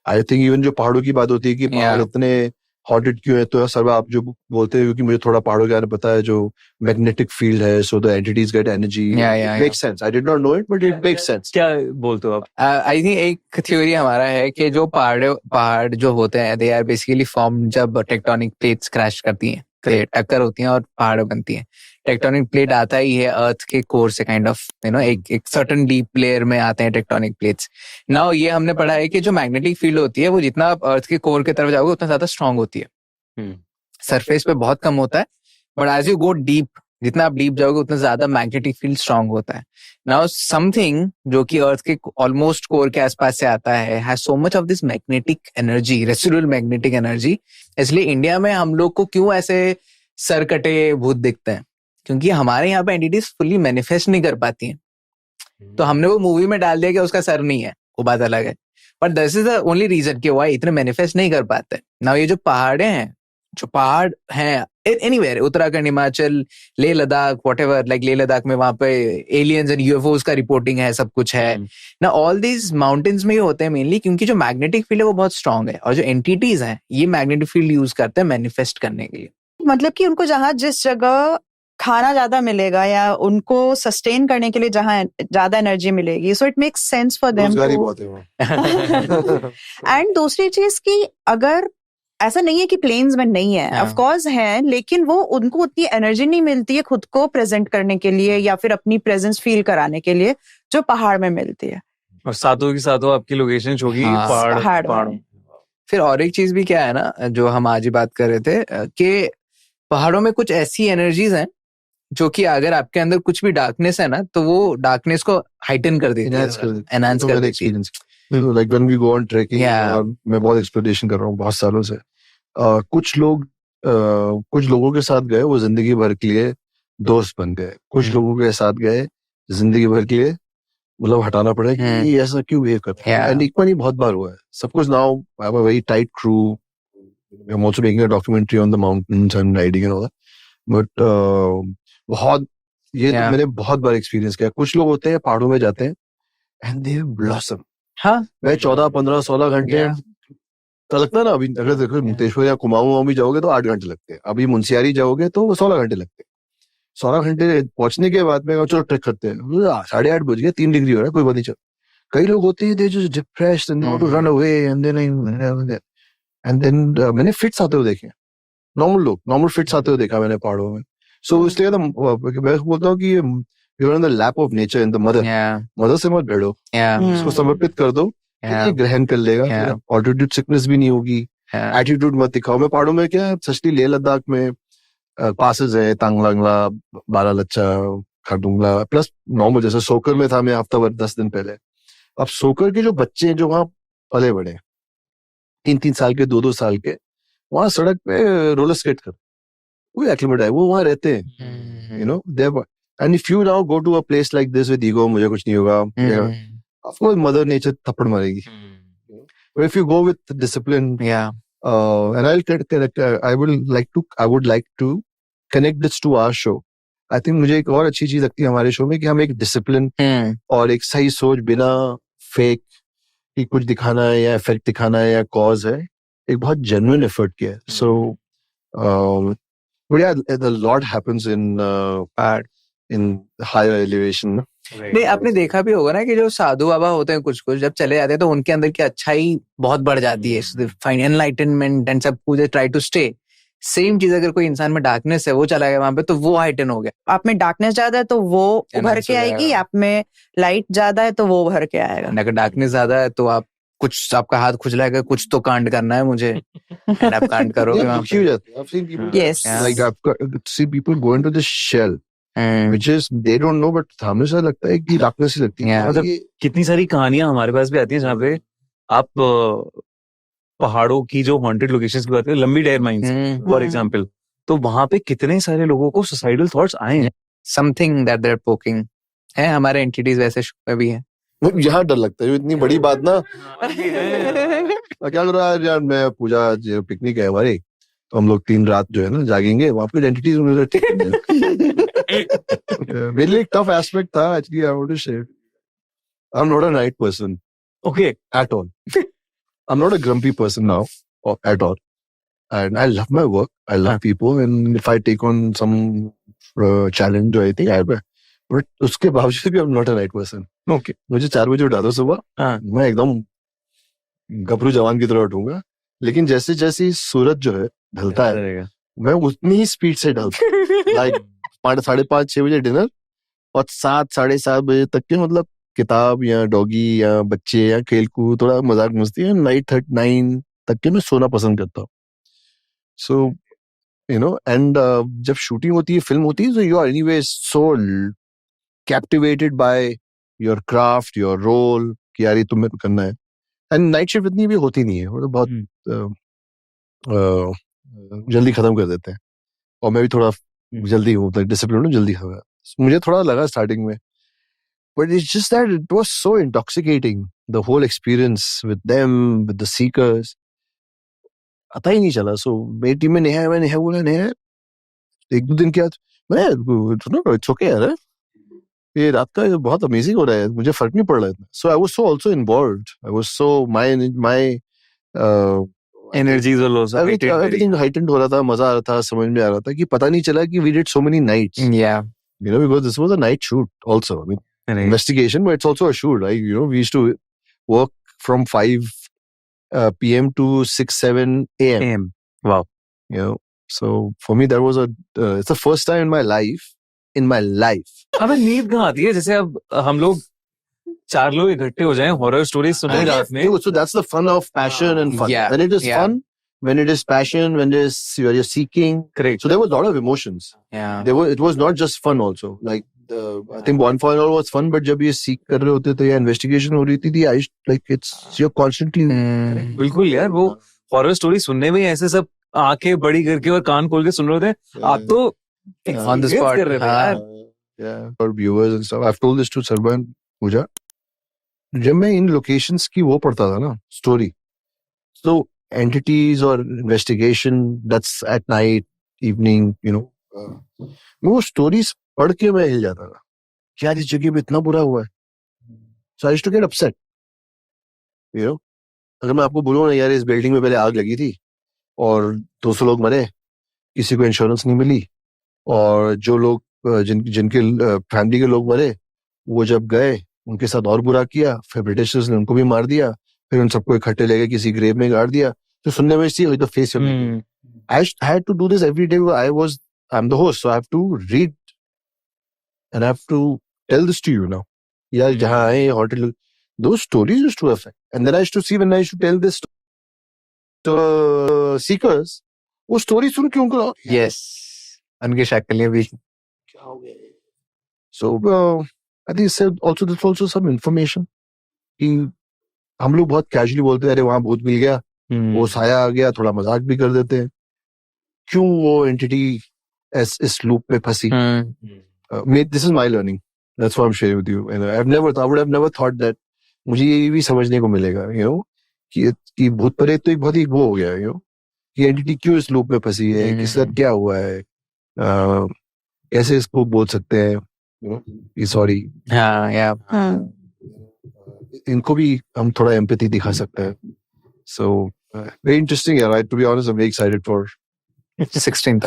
I think even जो पहाड़ों की बात होती है कि पहाड़ इतने हॉटेड क्यों है, तो सर आप जो बोलते हैं क्योंकि मुझे थोड़ा पहाड़ों के बारे में पता है, जो मैग्नेटिक फील्ड है, so the entities get energy, makes sense. I did not know it but it makes sense. क्या बोलते हो आप? आई थिंक एक थ्योरी हमारा है कि जो पहाड़ जो होते हैं दे आर बेसिकली फॉर्म जब टेक्टोनिक प्लेट्स क्रैश करती हैं, टक्कर होती हैं और पहाड़ बनती हैं। टेक्टोनिक प्लेट आता ही है अर्थ के कोर से, काइंड ऑफ एक सर्टेन डीप लेयर में आते हैं टेक्टोनिक प्लेट्स। नाउ ये हमने पढ़ा है कि जो मैग्नेटिक फील्ड होती है वो जितना आप अर्थ के कोर की तरफ जाओगे उतना ज्यादा स्ट्रांग होती है। सरफेस पे बहुत कम होता है, but as you go deep, जितना आप डीप जाओगे उतना ज्यादा मैग्नेटिक फील्ड स्ट्रांग होता है। नाउ समथिंग जो कि अर्थ के ऑलमोस्ट कोर के आसपास से आता है has so much of this magnetic energy, residual magnetic energy. इसलिए इंडिया में हम लोग को क्यों ऐसे सरकटे भूत दिखते हैं, क्योंकि हमारे यहाँ पे एंटिटीज फुल्ली मैनिफेस्ट नहीं कर पाती हैं। तो हमने वो मूवी में डाल दिया कि उसका सर नहीं है, वो बात अलग है, but this is the only reason कि वाई इतने मैनिफेस्ट नहीं कर पाते। नाउ ये जो पहाड़ हैं anywhere, Uttarakhand, Himachal, Leh Ladakh, whatever, like Leh Ladakh में वहां पे एलियंस एंड यूएफओस का रिपोर्टिंग है, सब कुछ है ना। ऑल दीज माउंटेन्स में ही होते हैं मेनली, क्योंकि जो मैग्नेटिक फील्ड है वो बहुत स्ट्रांग है, और जो एंटिटीज हैं ये मैग्नेटिक फील्ड यूज करते हैं मैनिफेस्ट करने के लिए। मतलब कि उनको जहाँ जिस जगह खाना ज्यादा मिलेगा या उनको सस्टेन करने के लिए जहाँ ज्यादा एनर्जी मिलेगी, so it makes sense for them. And दूसरी चीज की, अगर ऐसा नहीं है कि प्लेन्स में नहीं है, ऑफ कोर्स है, लेकिन वो उनको उतनी एनर्जी नहीं मिलती है खुद को प्रेजेंट करने के लिए या फिर अपनी प्रेजेंस फील कराने के लिए जो पहाड़ में मिलती है। और सातों की सातों आपकी लोकेशन होगी पहाड़। फिर और एक चीज भी क्या है ना, जो हम आज ही बात कर रहे थे, कि पहाड़ों में कुछ ऐसी एनर्जीज हैं जो कि अगर आपके अंदर कुछ भी डार्कनेस है ना, तो वो डार्कनेस को हाइटन कर देती है, एनहांस कर देती है। Like when we go on trekking, मैं बहुत एक्सप्लोरेशन कर रहा हूँ बहुत सालों से। कुछ लोगों के साथ गए, वो जिंदगी भर के लिए दोस्त बन गए। कुछ लोगों के साथ गए, जिंदगी भर के लिए मतलब हटाना पड़ा कि ये ऐसा क्यों बिहेव करता है। एंड इक्वली बहुत बार हुआ है सब कुछ। Now I have a very tight crew, I am also making a documentary on the mountains and riding and all that. But बहुत ये तो मैंने बहुत बार एक्सपीरियंस किया। कुछ लोग होते हैं पहाड़ों में जाते हैं एंड दे ब्लॉसम। हाँ, मैं 14, 15, 16 घंटे तो लगता है ना। अभी अगर देखो मुक्तेश्वर या कुमाऊं भी जाओगे तो 8 घंटे लगते हैं। अभी मुंशियारी जाओगे तो 16 घंटे लगते हैं। 16 घंटे पहुंचने के बाद में चलो ट्रेक करते हैं, 8:30 बज गए, 3 डिग्री हो रहा है, कोई बात नहीं चल। कई लोग होते हैं they just depressed and they want to run away and then मैंने फिट्स आते हुए देखे, नॉर्मल फिट्स आते हुए देखा मैंने पहाड़ों में। सो इसलिए मैं बोलता हूँ कि you're in the lap of nature in the mother से मत भिड़ो, उसको समर्पित कर दो, ग्रहण कर लेगा। ऑल्टीट्यूड सिकनेस भी नहीं होगी, एटीट्यूड मत दिखाओ। मैं पहाड़ों में क्या, स्पेशली लेह लद्दाख में पासेस है, तांगलांगला, बारालच्चा, खारदुंगला, प्लस नॉर्मल जैसे सोकर में था मैं हफ्ता भर 10 दिन पहले। अब सोकर के जो बच्चे हैं जो वहाँ पले बड़े 3-3 साल के, 2-2 साल के, वहाँ सड़क पे रोलर स्केट कर, वो एक्लिमेट है, वो वहाँ रहते हैं, you know they. And if you now go to a place like this with ego, मुझे कुछ नहीं होगा, of course mother nature थप्पड़ मारेगी. But if you go with discipline, and I would like to connect this to our show. I think मुझे एक और अच्छी चीज लगती है हमारे शो में कि हम एक डिसिप्लिन और एक सही सोच, बिना फेक कि कुछ दिखाना है या इफेक्ट दिखाना है या कॉज है, एक बहुत जेन्युइन एफर्ट किया है. So but yeah, a lot happens in higher elevation. नहीं, आपने देखा भी होगा ना कि जो साधु बाबा होते हैं कुछ जब चले जाते हैं तो उनके अंदर की अच्छाई बहुत बढ़ जाती है, फाइंड एनलाइटनमेंट एंड सब कुछ, ट्राई टू स्टे। सेम चीज अगर कोई इंसान में डार्कनेस है, वो चला गया वहां पे, तो वो हाइटन हो गया। आप में डार्कनेस ज्यादा है तो वो उभर के आएगी, आप में लाइट ज्यादा है तो वो उभर के आएगा। अगर डार्कनेस ज्यादा है तो आप कुछ, आपका हाथ खुजलाएगा, कुछ तो कांड करना है मुझे, and आप कांड करोगे वहां पे। I've seen people, yes, like I've seen people go into this shell, which is they don't know, but हमेशा लगता है कि डार्कनेस ही लगती है। मतलब कितनी सारी कहानियां हमारे पास भी आती हैं जहाँ पे आप पहाड़ों की जो हॉन्टेड लोकेशंस की बात करें, लंबी डेयर माइंस फॉर एग्जांपल, तो वहां पे कितने सारे लोगों को सुसाइडल थॉट्स आए हैं। Something that they are poking है। हमारे एंटिटीज वैसे में भी है। यहाँ डर लगता है, इतनी बड़ी बात ना। क्या करो यार, मैं पूजा पिकनिक है हमारी, तो हम लोग 3 रात जो है ना जागेंगे, वहाँ पे एंटिटीज really tough aspect था actually. I want to say I'm not a night person, okay, at all. I'm not a grumpy person now at all. And I love my work. I love people. And if I take on some challenge or anything, but उसके बावजूद भी I'm not a night person. Okay. मुझे 4 बजे उठा दो सुबह, हाँ. मैं एकदम गबरू जवान की तरह उठूंगा. लेकिन जैसे जैसे ही सूरज जो है ढलता है, रहेगा. मैं उतनी ही स्पीड से ढलता. लाइक 5:30-6 बजे डिनर और 7-7:30 बजे तक के मतलब किताब या डॉगी या बच्चे या खेल कूद थोड़ा मजाक मस्ती है. 9 तक के मैं सोना पसंद करता हूँ. सो यू नो एंड जब शूटिंग होती है, फिल्म होती है, so you are anyway so captivated by your craft, your role कि यार ये तुम्हें करना है. एंड नाइट शिफ्ट इतनी भी होती नहीं है, वो तो बहुत जल्दी खत्म कर देते हैं. और मैं भी थोड़ा जल्दी हूँ, डिसिप्लिन हूँ, जल्दी खत्म. मुझे थोड़ा लगा स्टार्टिंग में, but it's just that it was so intoxicating, the whole experience with them, with the seekers. पता ही नहीं चला. सो मेरी टीम में नेहा बोला, नेहा 1-2 दिन के बाद मैं सुनो इट्स ओके यार, ये रात का बहुत अमेजिंग हो रहा है, मुझे फर्क नहीं पड़ रहा है. So I was so also involved. I was so my Energies will also heightened. Everything heightened हो रहा था, मजा आ रहा था, समझ में आ रहा था कि पता नहीं चला कि we did so many nights. Yeah. You know, because this was a night shoot also. I mean, Right. investigation, but it's also a shoot, right? You know, we used to work from 5 p.m. to 6-7 a.m. AM. Wow. You know, so for me that was it's the first time in my life. अबे नींद कहाँ आती है? जैसे अब हम लोग 4 लोग इकट्ठे हो जाएं हॉरर स्टोरी सुनने रात में. So that's the fun of passion and fun. Yeah, When it is yeah. fun, when it is passion, when it is you're seeking. Correct. So there was a lot of emotions. Yeah. It was not just fun also. Like I think Bonfire and all was fun, but जब ये seek कर रहे होते थे या investigation हो रही थी, I like you're constantly. बिल्कुल यार, वो हॉरर स्टोरी सुनने में ही ऐसे सब आंखें बड़ी करके और कान खोल के सुन रहे थे. आप तो On the spot. कर रहे थे यार. Yeah, for viewers and stuff. I've told this to Sarba and Pooja. जब मैं इन लोकेशंस की वो पढ़ता था ना स्टोरी, तो एंटिटीज और investigation that's at night evening, you know, मैं वो स्टोरीज पढ़ के मैं हिल जाता था. यार इस जगह पे इतना बुरा हुआ है. So I used to get upset. You know, अगर मैं आपको बोलूँ ना यार इस बिल्डिंग में पहले आग लगी थी और 200 लोग मरे, किसी को इंश्योरेंस नहीं मिली, और जो लोग जिनके फैमिली के लोग मरे वो जब गए उनके साथ और बुरा किया, फिर ब्रिटिशर्स ने उनको भी मार दिया, फिर उन सबको इकट्ठे लेके किसी ग्रेव में गाड़ दिया. तो सुनने में see the face of I had to do this every day. I'm the host, so I have to read and I have to tell this to you now. यार जहाँ आए hotel, those stories used to affect. And then I used to see when I used to tell this to seekers, वो story सुन के उनको Yes. उनकी शक्लें भी. क्या हो गया. So I think there's also some information कि हम लोग बहुत कैजुअली बोलते हैं, अरे वहां भूत मिल गया, वो साया आ गया, थोड़ा मजाक भी कर देते हैं. क्यों वो एंटिटी इस लूप में फंसी. This is my learning. That's what I'm sharing with you. And I would have never thought that मुझे ये भी समझने को मिलेगा, you know, कि भूत प्रेत तो एक बहुत ही वो हो गया, you know, कि एंटिटी क्यों इस लूप में फंसी है, किसके साथ क्या हुआ है, कैसे इसको बोल सकते हैं, you know, सॉरी. हाँ, yeah. इनको भी हम थोड़ा एम्पैथी दिखा सकते हैं. So very interesting, yeah, right? To be honest, I'm very excited for 16th.